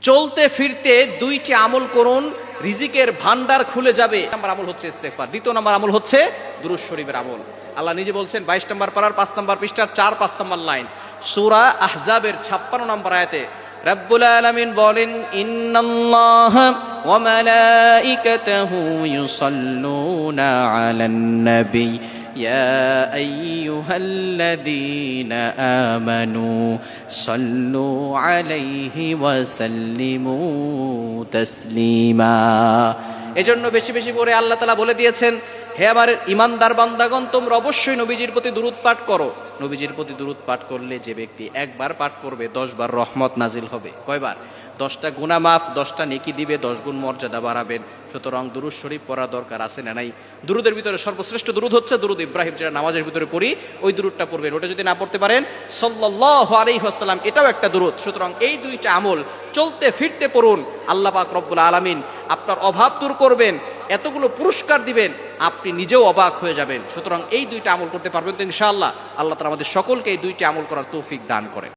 চলতে ফিরতে দুইটি আমল করুন, রিজিকের ভান্ডার খুলে যাবে। নাম্বার আমল হচ্ছে ইস্তেগফার, দ্বিতীয় নাম্বার আমল হচ্ছে দুরূদ শরীফের আমল। আল্লাহ নিজে বলছেন 22 নম্বর পারার 5 নম্বর পৃষ্ঠার 4-5 নম্বর লাইন, সূরা আহজাবের 56 নম্বর আয়াতে রব্বুল আলামিন বলেন, ইন্নাল্লাহা ওয়া মালাইকাতাহু ইউসাল্লুনা আলান নবী ইয়া আইয়ুহাল্লাযীনা আমানু সাল্লু আলাইহি ওয়া সাল্লিমু তাসলিমা। এজন্য বেশি বেশি করে আল্লাহ তাআলা বলে দিয়েছেন, হে আমার ইমানদার বান্দাগণ, তোমরা অবশ্যই নবীজির প্রতি দুরূদ পাঠ করো। নবীজির প্রতি দুরূদ পাঠ করলে যে ব্যক্তি একবার পাঠ করবে 10 বার রহমত নাজিল হবে। কয়বার? 10টা গুনাহ মাফ, 10টা নেকি দিবে, 10 গুণ মর্যাদা বাড়াবেন। সুতরাং দুরূদ শরীফ পড়া দরকার আছে না নাই? দুরূদের ভিতরে সর্বশ্রেষ্ঠ দুরূদ হচ্ছে দুরূদ ইব্রাহিম, যেটা নামাজের ভিতরে পড়ি, ওই দুরূদটা পড়বেন। ওটা যদি না পড়তে পারেন, সাল্লাল্লাহু আলাইহি ওয়াসাল্লাম, এটাও একটা দুরূদ। সুতরাং এই দুইটা আমল চলতে ফিরতে পড়ুন। আল্লাহ পাক রব্বুল আলামিন আপনার অভাব দূর করবেন, এতগুলো পুরস্কার দিবেন, আপনি নিজেও অবাক হয়ে যাবেন। সুতরাং এই দুইটা আমল করতে পারবেন তো ইনশাআল্লাহ? আল্লাহ তাআলা আমাদের সকলকে এই দুইটা আমল করার তৌফিক দান করেন।